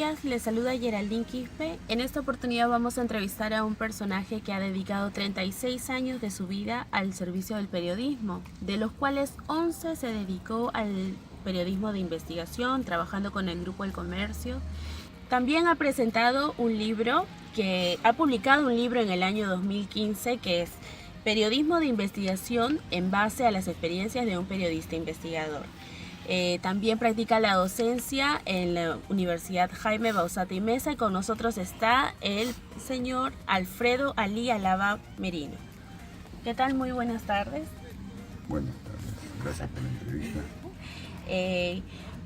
días, les saluda Geraldine Quispe. En esta oportunidad vamos a entrevistar a un personaje que ha dedicado 36 años de su vida al servicio del periodismo, de los cuales 11 se dedicó al periodismo de investigación, trabajando con el Grupo El Comercio. También ha presentado un libro, ha publicado un libro en el año 2015 que es Periodismo de investigación en base a las experiencias de un periodista investigador. También practica la docencia en la Universidad Jaime Bauzá y Meza, y con nosotros está el señor Alfredo Ali Alaba Merino. ¿Qué tal? Muy buenas tardes. Buenas tardes, gracias por la entrevista.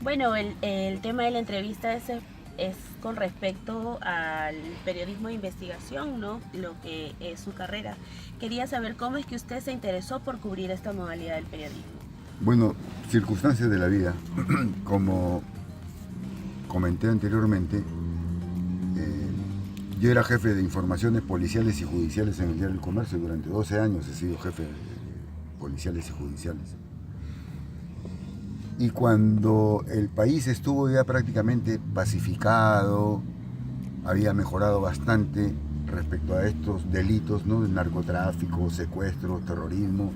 Bueno, el tema de la entrevista es con respecto al periodismo de investigación, ¿no? Lo que es su carrera. Quería saber cómo es que usted se interesó por cubrir esta modalidad del periodismo. Bueno, circunstancias de la vida. Como comenté anteriormente, yo era jefe de informaciones policiales y judiciales en el Diario El Comercio. Durante 12 años he sido jefe de policiales y judiciales. Y cuando el país estuvo ya prácticamente pacificado, había mejorado bastante respecto a estos delitos, ¿no? De narcotráfico, secuestro, terrorismo,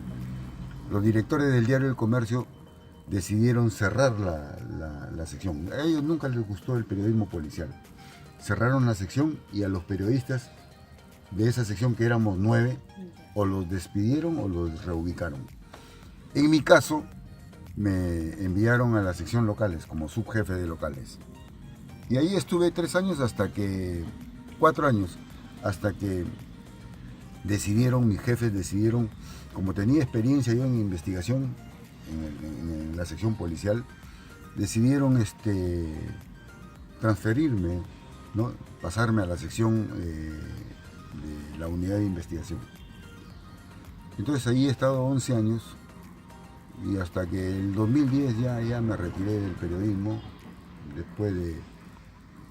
los directores del Diario El Comercio decidieron cerrar la sección. A ellos nunca les gustó el periodismo policial. Cerraron la sección y a los periodistas de esa sección, que éramos 9, o los despidieron o los reubicaron. En mi caso, me enviaron a la sección locales como subjefe de locales. Y ahí estuve 4 años, hasta que mis jefes decidieron, como tenía experiencia yo en investigación en la sección policial, decidieron transferirme, ¿no? Pasarme a la sección de la unidad de investigación. Entonces ahí he estado 11 años y hasta que el 2010 ya me retiré del periodismo. Después de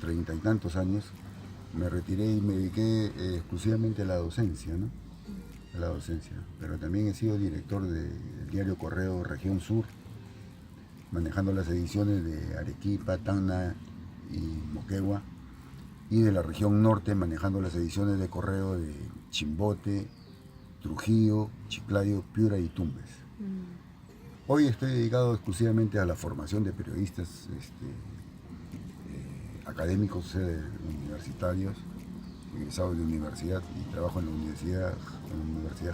30 y tantos años me retiré y me dediqué exclusivamente a la docencia, ¿no? A la docencia. Pero también he sido director del diario Correo Región Sur, manejando las ediciones de Arequipa, Tacna y Moquegua, y de la región norte manejando las ediciones de Correo de Chimbote, Trujillo, Chiclayo, Piura y Tumbes. Hoy estoy dedicado exclusivamente a la formación de periodistas académicos universitarios, egresados de universidad, y trabajo en la Universidad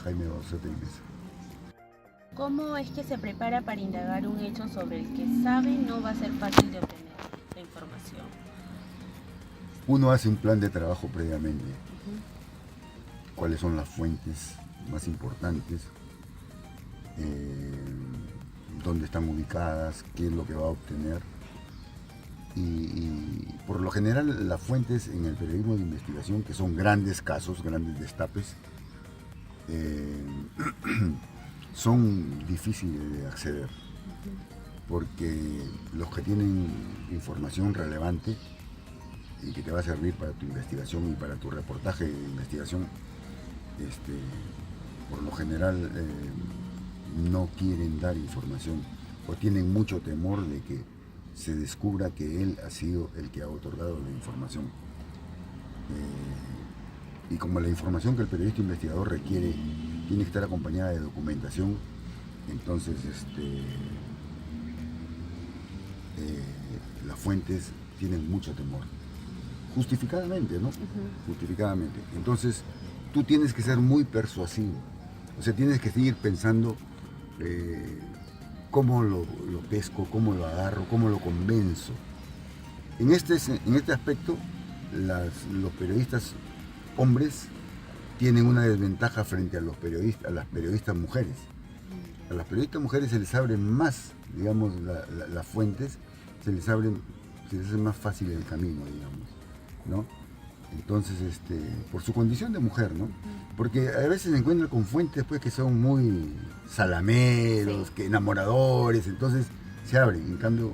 Jaime Bauzá y Meza. ¿Cómo es que se prepara para indagar un hecho sobre el que sabe no va a ser fácil de obtener la información? Uno hace un plan de trabajo previamente. ¿Cuáles son las fuentes más importantes? ¿Dónde están ubicadas? ¿Qué es lo que va a obtener? Y por lo general las fuentes en el periodismo de investigación, que son grandes casos, grandes destapes, son difíciles de acceder, porque los que tienen información relevante y que te va a servir para tu investigación y para tu reportaje de investigación, por lo general no quieren dar información o tienen mucho temor de que se descubra que él ha sido el que ha otorgado la información. Y como la información que el periodista investigador requiere tiene que estar acompañada de documentación, entonces las fuentes tienen mucho temor. Justificadamente, ¿no? Justificadamente. Entonces, tú tienes que ser muy persuasivo. O sea, tienes que seguir pensando cómo lo pesco, cómo lo agarro, cómo lo convenzo. En este aspecto, los periodistas hombres tienen una desventaja frente a las periodistas mujeres. A las periodistas mujeres se les abren más, digamos, las fuentes, se les hace más fácil el camino, digamos, ¿no? Entonces, por su condición de mujer, ¿no? Porque a veces se encuentran con fuentes pues, que son muy salameros, que enamoradores, entonces se abren. En cambio,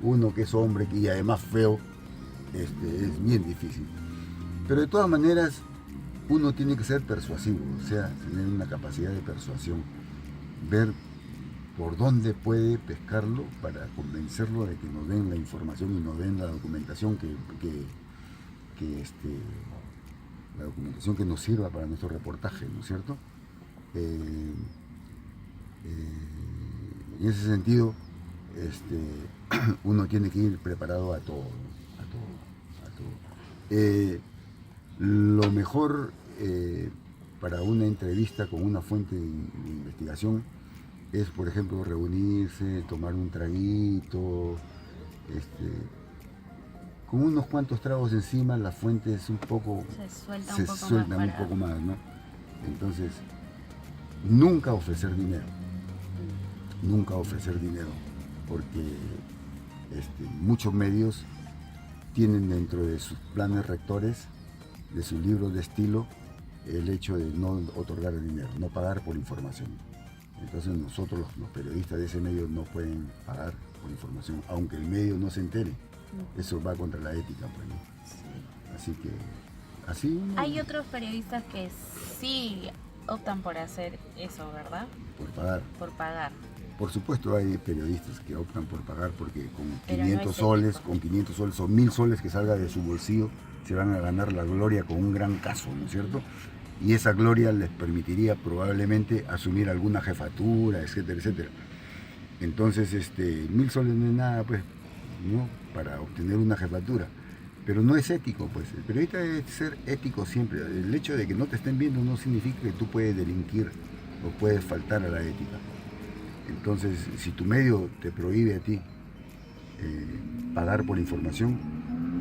uno que es hombre y además feo, es bien difícil. Pero de todas maneras, uno tiene que ser persuasivo, o sea, tener una capacidad de persuasión, ver por dónde puede pescarlo para convencerlo de que nos den la información y nos den la documentación la documentación que nos sirva para nuestro reportaje, ¿no es cierto? En ese sentido, uno tiene que ir preparado a todo, ¿no? A todo. Lo mejor para una entrevista con una fuente de investigación es, por ejemplo, reunirse, tomar un traguito, con unos cuantos tragos encima, la fuente es un poco, se suelta un poco más, ¿no? Entonces, nunca ofrecer dinero, porque muchos medios tienen dentro de sus planes rectores, de sus libros de estilo, el hecho de no otorgar dinero, no pagar por información. Entonces nosotros los periodistas de ese medio no pueden pagar por información, aunque el medio no se entere. Eso va contra la ética, pues, ¿no? Sí. Así que, así... Hay otros periodistas que sí optan por hacer eso, ¿verdad? Por pagar. Por pagar. Por supuesto hay periodistas que optan por pagar porque con Pero 500 no es soles, ético. con 500 soles o 1000 soles que salga de su bolsillo, se van a ganar la gloria con un gran caso, ¿no es cierto? Y esa gloria les permitiría probablemente asumir alguna jefatura, etcétera, etcétera. Entonces, 1000 soles no es nada, pues, ¿no? Para obtener una jefatura. Pero no es ético, pues. El periodista debe ser ético siempre. El hecho de que no te estén viendo no significa que tú puedes delinquir o puedes faltar a la ética. Entonces, si tu medio te prohíbe a ti pagar por información,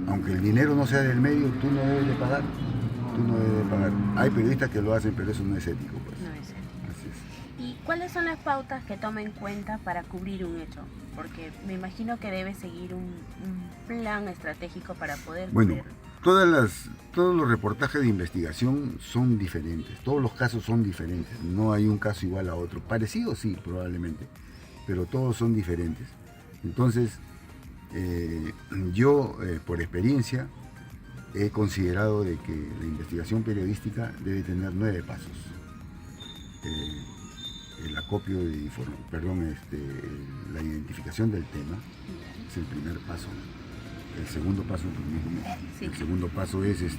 aunque el dinero no sea del medio, tú no debes de pagar. Tú no debes de pagar. Hay periodistas que lo hacen, pero eso no es ético, pues. No es ético. Así es. ¿Y cuáles son las pautas que toma en cuenta para cubrir un hecho? Porque me imagino que debe seguir un plan estratégico para poder Bueno, cubrirlo. todos los reportajes de investigación son diferentes, todos los casos son diferentes, no hay un caso igual a otro, parecido sí, probablemente, pero todos son diferentes. Entonces, yo, por experiencia, he considerado de que la investigación periodística debe tener 9 pasos. El acopio de la identificación del tema es el primer paso. El segundo paso es lo mismo. Sí. El segundo paso es después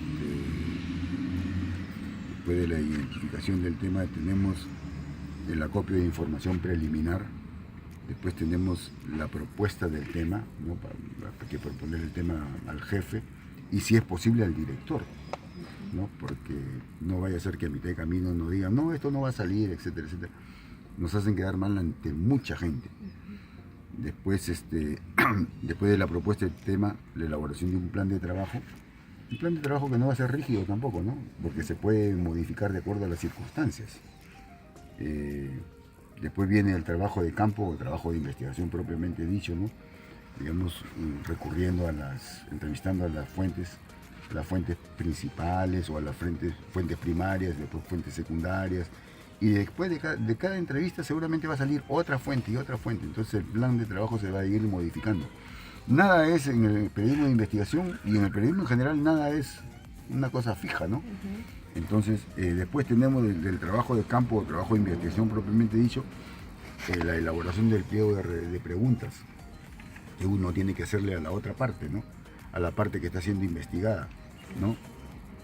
de la identificación del tema tenemos el acopio de información preliminar. Después tenemos la propuesta del tema, ¿no? Hay que proponer el tema al jefe y si es posible al director, ¿no? Porque no vaya a ser que a mitad de camino nos digan, no, esto no va a salir, etcétera, etcétera. Nos hacen quedar mal ante mucha gente. Después, después de la propuesta del tema, la elaboración de un plan de trabajo. Un plan de trabajo que no va a ser rígido tampoco, ¿no? Porque se puede modificar de acuerdo a las circunstancias. Después viene el trabajo de campo o trabajo de investigación propiamente dicho, ¿no? Digamos, entrevistando a las fuentes principales o a las fuentes primarias, después fuentes secundarias. Y después de cada entrevista seguramente va a salir otra fuente y otra fuente. Entonces el plan de trabajo se va a ir modificando. Nada es en el periodismo de investigación y en el periodismo en general nada es una cosa fija, ¿no? Entonces después tenemos del trabajo de campo o trabajo de investigación propiamente dicho, la elaboración del pliego de preguntas que uno tiene que hacerle a la otra parte, ¿no? A la parte que está siendo investigada, ¿no?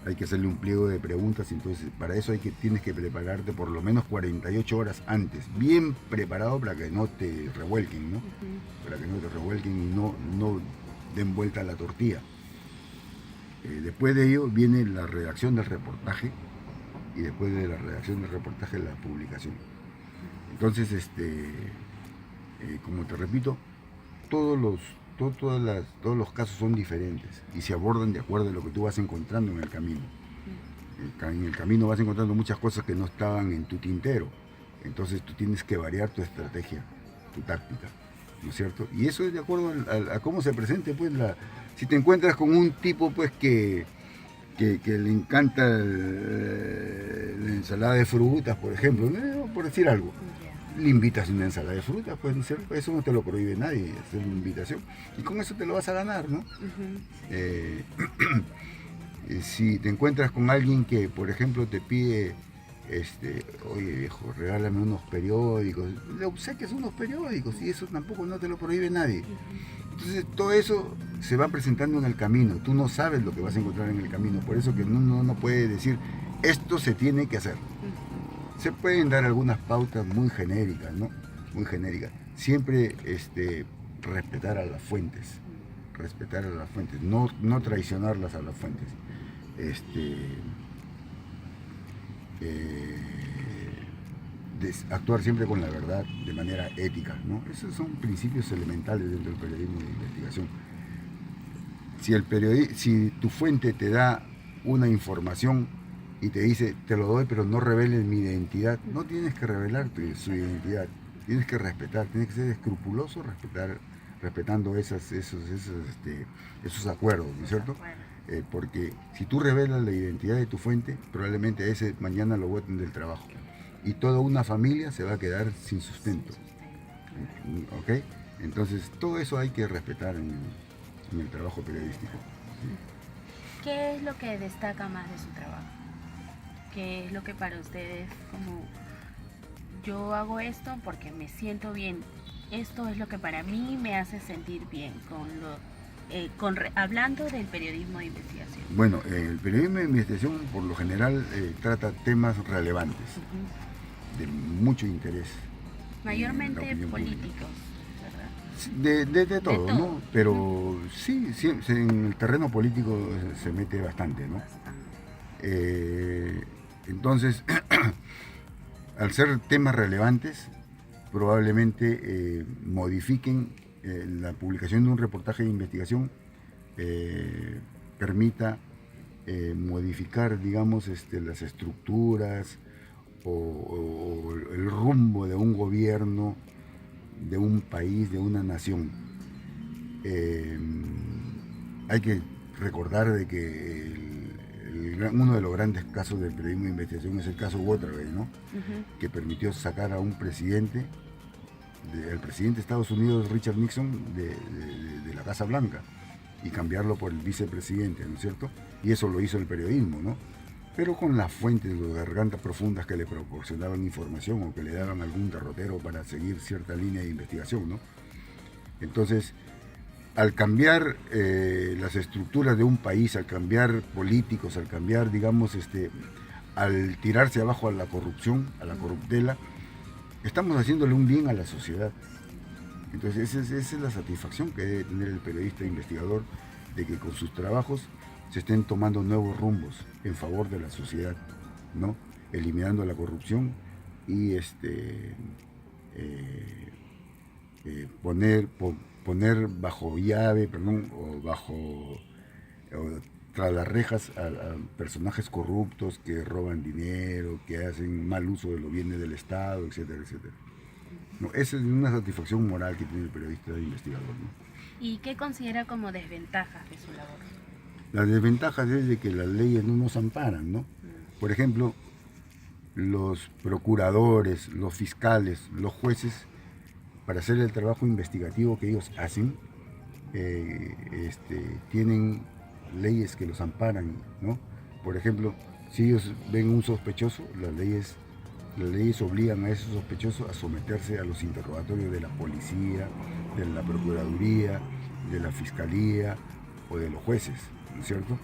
Hay que hacerle un pliego de preguntas, entonces para eso tienes que prepararte por lo menos 48 horas antes, bien preparado para que no te revuelquen, ¿no? Para que no te revuelquen y no den vuelta a la tortilla. Después de ello viene la redacción del reportaje y después de la redacción del reportaje la publicación. Entonces, como te repito, todos los casos son diferentes y se abordan de acuerdo a lo que tú vas encontrando en el camino. En el camino vas encontrando muchas cosas que no estaban en tu tintero. Entonces tú tienes que variar tu estrategia, tu táctica, ¿no es cierto? Y eso es de acuerdo a cómo se presente, pues, si te encuentras con un tipo, pues, que le encanta la ensalada de frutas, por ejemplo, por decir algo. Le invitas una ensalada de frutas, pues, ¿no es cierto? Eso no te lo prohíbe nadie, hacer una invitación. Y con eso te lo vas a ganar, ¿no? Si te encuentras con alguien que, por ejemplo, te pide oye viejo, regálame unos periódicos, le obsequias unos periódicos y eso tampoco no te lo prohíbe nadie. Entonces todo eso se va presentando en el camino, tú no sabes lo que vas a encontrar en el camino, por eso que uno no puede decir, esto se tiene que hacer. Se pueden dar algunas pautas muy genéricas, ¿no? Muy genéricas. Siempre respetar a las fuentes, no traicionarlas a las fuentes. Actuar siempre con la verdad, de manera ética, ¿no? Esos son principios elementales dentro del periodismo de investigación. Si tu fuente te da una información y te dice, te lo doy, pero no reveles mi identidad, no tienes que revelar su identidad, tienes que respetar, tienes que ser escrupuloso respetando esos acuerdos, ¿no es cierto? Porque si tú revelas la identidad de tu fuente, probablemente a ese mañana lo boten del trabajo y toda una familia se va a quedar sin sustento. ¿Ok? Entonces todo eso hay que respetar en el trabajo periodístico. ¿Sí? ¿Qué es lo que destaca más de su trabajo? ¿Qué es lo que para ustedes, como yo hago esto porque me siento bien, esto es lo que para mí me hace sentir bien hablando del periodismo de investigación? Bueno, el periodismo de investigación por lo general trata temas relevantes, de mucho interés. Mayormente políticos, ¿verdad? De todo, ¿no? Pero sí, en el terreno político se mete bastante, ¿no? Entonces, al ser temas relevantes, probablemente modifiquen la publicación de un reportaje de investigación, permita modificar, digamos, las estructuras o el rumbo de un gobierno, de un país, de una nación. Hay que recordar de que uno de los grandes casos del periodismo de investigación es el caso Watergate, ¿no? Que permitió sacar a un presidente, el presidente de Estados Unidos, Richard Nixon, de la Casa Blanca y cambiarlo por el vicepresidente, ¿no es cierto? Y eso lo hizo el periodismo, ¿no? Pero con las fuentes, las gargantas profundas que le proporcionaban información o que le daban algún derrotero para seguir cierta línea de investigación, ¿no? Entonces, al cambiar las estructuras de un país, al cambiar políticos, al cambiar, digamos, al tirarse abajo a la corrupción, a la corruptela, estamos haciéndole un bien a la sociedad. Entonces esa es la satisfacción que debe tener el periodista investigador, de que con sus trabajos se estén tomando nuevos rumbos en favor de la sociedad, ¿no? Eliminando la corrupción y poner bajo llave, tras las rejas a personajes corruptos que roban dinero, que hacen mal uso de los bienes del Estado, etcétera, etcétera. No, esa es una satisfacción moral que tiene el periodista de investigador, ¿no? ¿Y qué considera como desventajas de su labor? Las desventajas es de que las leyes no nos amparan, ¿no? Por ejemplo, los procuradores, los fiscales, los jueces, para hacer el trabajo investigativo que ellos hacen, tienen leyes que los amparan, ¿no? Por ejemplo, si ellos ven un sospechoso, las leyes obligan a esos sospechosos a someterse a los interrogatorios de la policía, de la procuraduría, de la fiscalía o de los jueces, ¿no es cierto?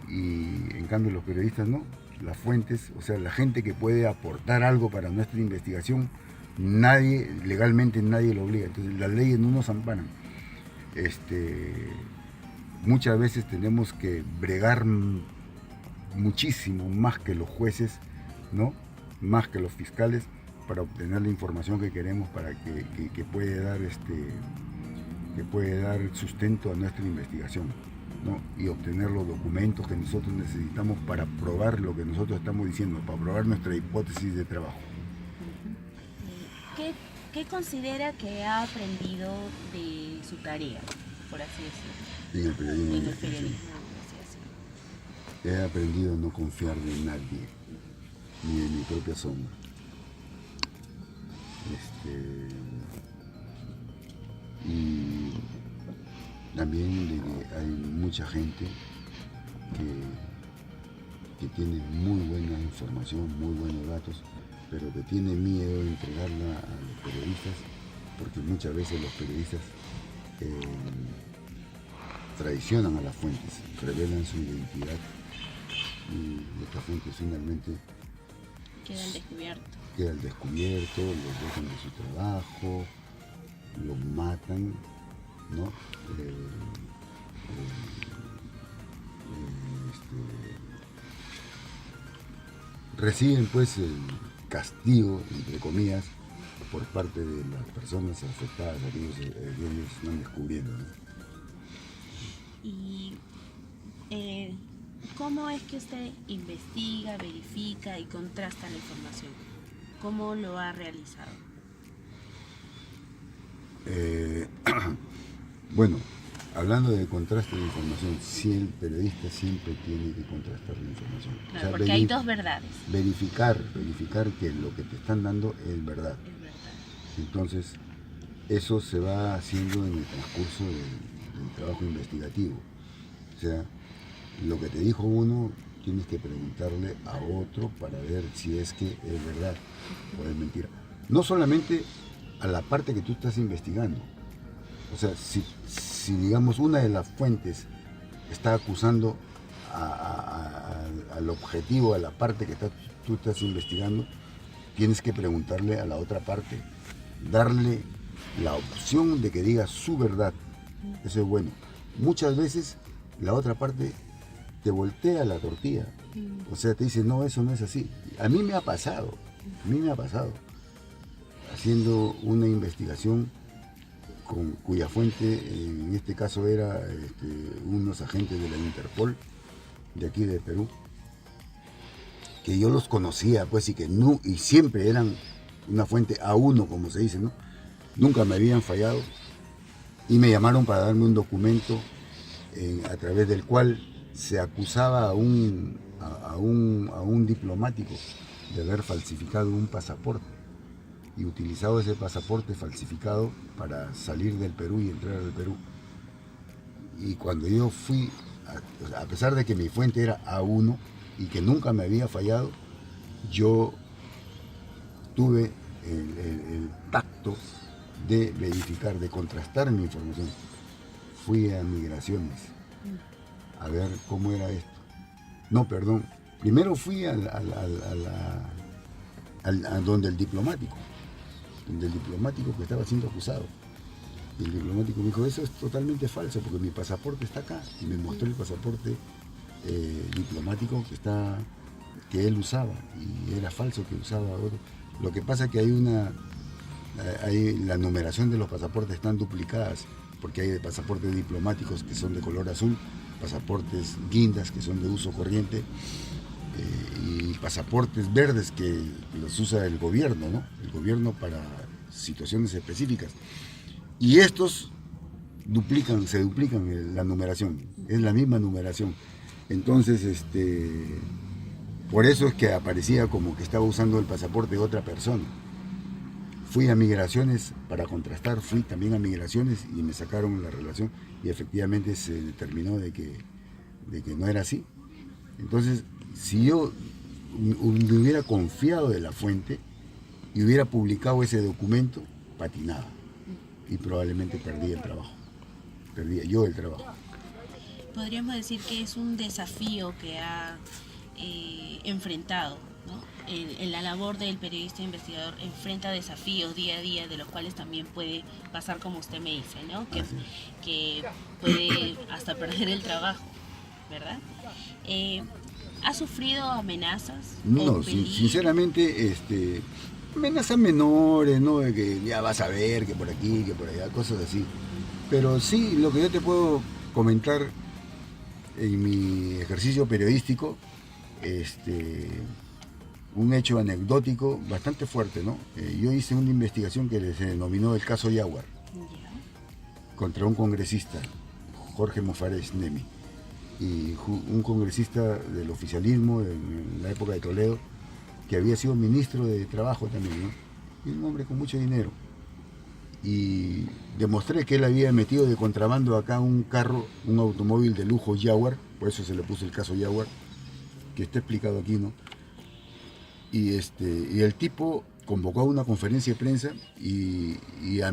Y en cambio los periodistas no, las fuentes, o sea, la gente que puede aportar algo para nuestra investigación, legalmente nadie lo obliga, entonces las leyes no nos amparan. Muchas veces tenemos que bregar muchísimo más que los jueces, ¿no? Más que los fiscales, para obtener la información que queremos, para que puede dar sustento a nuestra investigación, ¿no? Y obtener los documentos que nosotros necesitamos para probar lo que nosotros estamos diciendo, para probar nuestra hipótesis de trabajo. ¿Qué considera que ha aprendido de su tarea, por así decirlo? En el periodismo de investigación. He aprendido a no confiar de nadie, ni de mi propia sombra. Y también de que hay mucha gente que tiene muy buena información, muy buenos datos, pero que tiene miedo de entregarla a los periodistas, porque muchas veces los periodistas traicionan a las fuentes, revelan su identidad y estas fuentes finalmente queda al descubierto, los dejan de su trabajo, los matan, ¿no? Reciben pues el castigo, entre comillas, por parte de las personas afectadas, a que ellos van descubriendo, ¿no? Y ¿cómo es que usted investiga, verifica y contrasta la información? ¿Cómo lo ha realizado? Bueno, hablando de contraste de información, sí, el periodista siempre tiene que contrastar la información. Claro, o sea, porque hay dos verdades. Verificar que lo que te están dando es verdad. Es verdad. Entonces, eso se va haciendo en el transcurso del trabajo investigativo. O sea, lo que te dijo uno, tienes que preguntarle a otro para ver si es que es verdad o es mentira. No solamente a la parte que tú estás investigando. O sea, si digamos una de las fuentes está acusando al objetivo, a la parte que tú estás investigando, tienes que preguntarle a la otra parte, darle la opción de que diga su verdad. Eso es bueno. Muchas veces la otra parte te voltea la tortilla. O sea, te dice, no, eso no es así. A mí me ha pasado, haciendo una investigación cuya fuente en este caso era unos agentes de la Interpol de aquí de Perú, que yo los conocía pues y siempre eran una fuente A1, como se dice, ¿no? Nunca me habían fallado y me llamaron para darme un documento a través del cual se acusaba a un diplomático de haber falsificado un pasaporte y utilizado ese pasaporte falsificado para salir del Perú y entrar al Perú. Y cuando yo fui, a pesar de que mi fuente era A1 y que nunca me había fallado, yo tuve el tacto de verificar, de contrastar mi información. Fui a migraciones a ver cómo era esto. No, perdón. Primero fui a donde el diplomático que estaba siendo acusado. Y el diplomático me dijo, eso es totalmente falso porque mi pasaporte está acá. Y me mostró el pasaporte diplomático que él usaba. Y era falso que usaba otro. Lo que pasa es que la numeración de los pasaportes están duplicadas, porque hay pasaportes diplomáticos que son de color azul, pasaportes guindas que son de uso corriente, y pasaportes verdes que los usa el gobierno, ¿no? El gobierno para situaciones específicas. Y estos se duplican la numeración, es la misma numeración. Entonces, por eso es que aparecía como que estaba usando el pasaporte de otra persona. Fui a migraciones para contrastar, fui también a migraciones y me sacaron la relación y efectivamente se determinó de que no era así. Entonces, si yo me hubiera confiado de la fuente y hubiera publicado ese documento, patinaba y probablemente perdía el trabajo. Perdía yo el trabajo. Podríamos decir que es un desafío que ha enfrentado, ¿no? En la labor del periodista investigador enfrenta desafíos día a día, de los cuales también puede pasar como usted me dice, ¿no? Que puede hasta perder el trabajo, ¿verdad? ¿Ha sufrido amenazas? No, sinceramente, amenazas menores, ¿no? De que ya vas a ver, que por aquí, que por allá, cosas así. Pero sí, lo que yo te puedo comentar en mi ejercicio periodístico, un hecho anecdótico bastante fuerte, ¿no? Yo hice una investigación que se denominó el caso Yaguar, contra un congresista, Jorge Mofarés Nemi, y un congresista del oficialismo en la época de Toledo, que había sido ministro de Trabajo también, ¿no? Y un hombre con mucho dinero. Y demostré que él había metido de contrabando acá un automóvil de lujo Jaguar, por eso se le puso el caso Jaguar, que está explicado aquí, ¿no? Y el tipo convocó a una conferencia de prensa y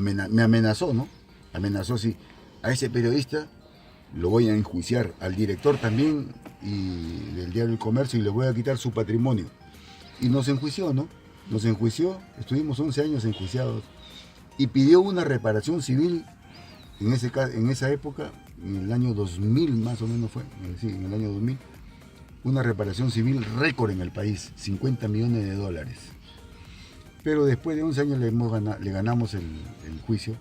me amenazó, ¿no? Amenazó, sí, a ese periodista lo voy a enjuiciar, al director también y del diario El Comercio, y le voy a quitar su patrimonio. Y nos enjuició, ¿no? Nos enjuició, estuvimos 11 años enjuiciados y pidió una reparación civil en esa época, en el año 2000 más o menos fue, sí, en el año 2000, una reparación civil récord en el país, 50 millones de dólares. Pero después de 11 años le ganamos el juicio.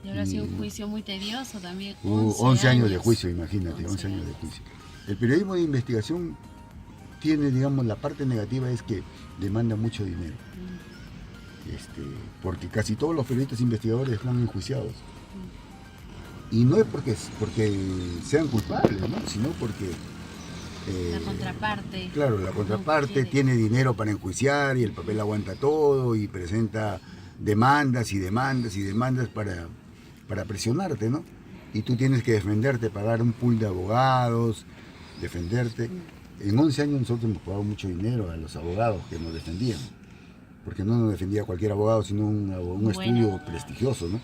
Y ahora ha sido un juicio muy tedioso también. 11 años de juicio, imagínate, 11 años de años. juicio. El periodismo de investigación tiene, digamos, la parte negativa es que demanda mucho dinero. Porque casi todos los periodistas investigadores están enjuiciados. Y no es porque sean culpables, ¿no? Sino porque... la contraparte. Claro, la contraparte tiene dinero para enjuiciar y el papel aguanta todo y presenta demandas y demandas y demandas para presionarte, ¿no? Y tú tienes que defenderte, pagar un pool de abogados, defenderte. En 11 años nosotros hemos pagado mucho dinero a los abogados que nos defendían, porque no nos defendía cualquier abogado, sino un estudio prestigioso, ¿no?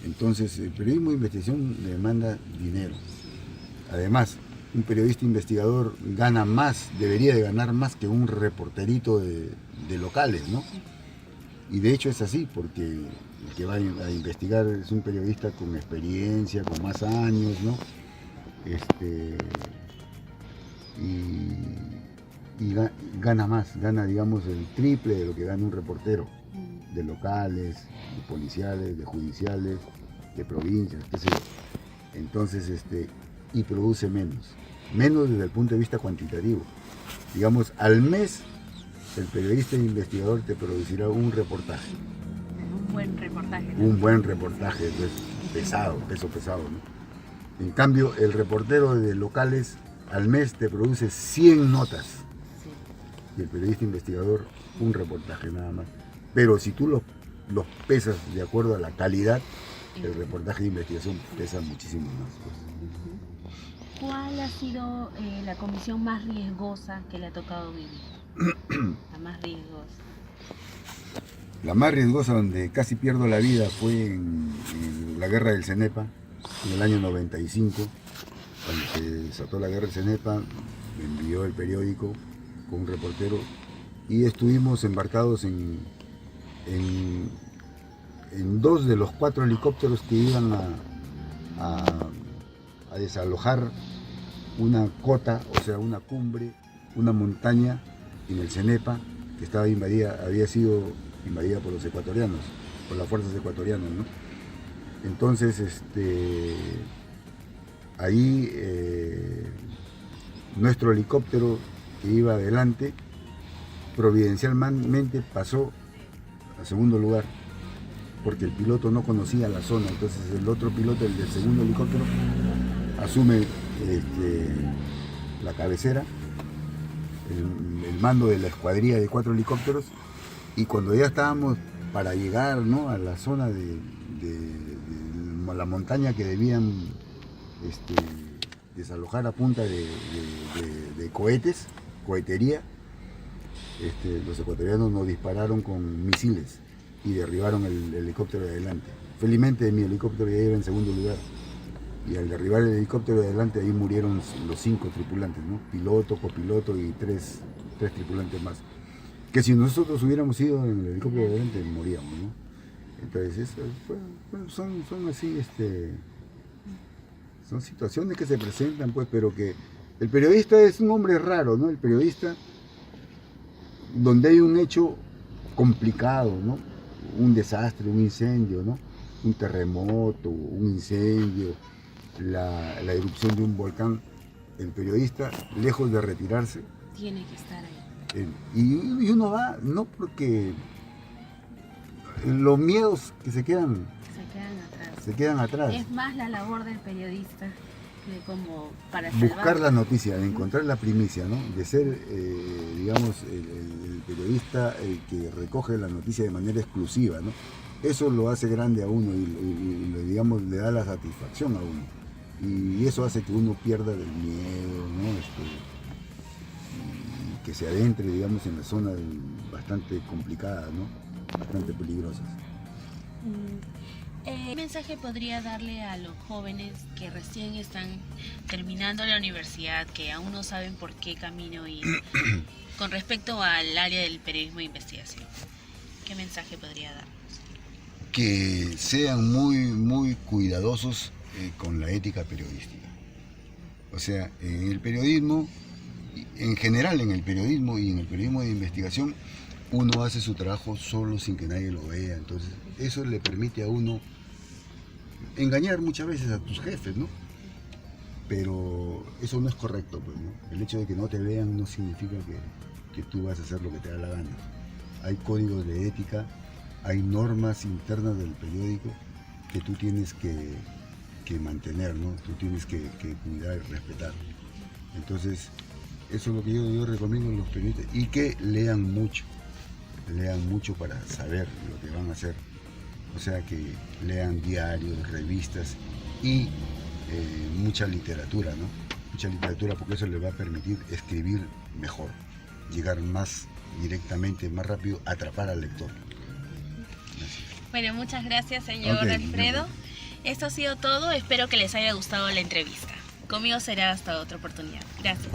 Entonces, el periodismo de investigación demanda dinero. Además, un periodista investigador gana más, debería de ganar más que un reporterito de locales, ¿no? Y de hecho es así, porque el que va a investigar es un periodista con experiencia, con más años, ¿no? Y gana más, gana, digamos, el triple de lo que gana un reportero de locales, de policiales, de judiciales, de provincias, qué sé yo. Entonces, y produce menos desde el punto de vista cuantitativo. Digamos, al mes el periodista e investigador te producirá un reportaje. Un buen reportaje, ¿no? Un buen reportaje, entonces peso pesado, ¿no? En cambio, el reportero de locales al mes te produce 100 notas. Sí. Y el periodista investigador un reportaje nada más. Pero si tú los pesas de acuerdo a la calidad, el reportaje de investigación pesa muchísimo más, pues. ¿Cuál ha sido la comisión más riesgosa que le ha tocado vivir? La más riesgosa. La más riesgosa donde casi pierdo la vida fue en la guerra del Cenepa, en el año 95, cuando se desató la guerra del Cenepa, me envió el periódico con un reportero y estuvimos embarcados en 2 de los 4 helicópteros que iban a desalojar una cota, o sea, una cumbre, una montaña en el Cenepa que estaba había sido invadida por los ecuatorianos, por las fuerzas ecuatorianas, ¿no? Entonces, ahí nuestro helicóptero que iba adelante providencialmente pasó a segundo lugar porque el piloto no conocía la zona. Entonces el otro piloto, el del segundo helicóptero, asume la cabecera, el mando de la escuadrilla de 4 helicópteros, y cuando ya estábamos para llegar, ¿no?, a la zona de la montaña que debían desalojar a punta de cohetes, cohetería, los ecuatorianos nos dispararon con misiles y derribaron el helicóptero de adelante. Felizmente mi helicóptero ya iba en segundo lugar, y al derribar el helicóptero de adelante ahí murieron los 5 tripulantes, ¿no? Piloto, copiloto y 3 tripulantes más. Que si nosotros hubiéramos ido en el helicóptero de adelante moríamos, ¿no? Entonces son así, son situaciones que se presentan, pues, pero que el periodista es un hombre raro, ¿no? El periodista, donde hay un hecho complicado, ¿no? Un desastre, un incendio, ¿no? Un terremoto, un incendio, la erupción de un volcán, el periodista, lejos de retirarse, tiene que estar ahí. Y uno va, no porque los miedos que se quedan atrás. Es más la labor del periodista que como para buscar la noticia, encontrar la primicia, ¿no? De ser, digamos, el periodista que recoge la noticia de manera exclusiva, ¿no? Eso lo hace grande a uno y digamos, le da la satisfacción a uno. Y eso hace que uno pierda del miedo, ¿no? que se adentre, digamos, en la zona bastante complicada, ¿no? Bastante peligrosas. ¿Qué mensaje podría darle a los jóvenes que recién están terminando la universidad, que aún no saben por qué camino ir, con respecto al área del periodismo de investigación? ¿Qué mensaje podría darnos? Que sean muy cuidadosos con la ética periodística. O sea, en el periodismo, en general en el periodismo y en el periodismo de investigación, uno hace su trabajo solo sin que nadie lo vea. Entonces, eso le permite a uno engañar muchas veces a tus jefes, ¿no? Pero eso no es correcto, pues, ¿no? El hecho de que no te vean no significa que tú vas a hacer lo que te da la gana. Hay códigos de ética, hay normas internas del periódico que tú tienes que mantener, ¿no? Tú tienes que cuidar y respetar. Entonces, eso es lo que yo recomiendo a los periodistas, y que lean mucho para saber lo que van a hacer. O sea, que lean diarios, revistas y mucha literatura, ¿no? Mucha literatura, porque eso les va a permitir escribir mejor, llegar más directamente, más rápido, atrapar al lector. Bueno, muchas gracias, señor Alfredo. Esto ha sido todo. Espero que les haya gustado la entrevista. Conmigo será hasta otra oportunidad. Gracias.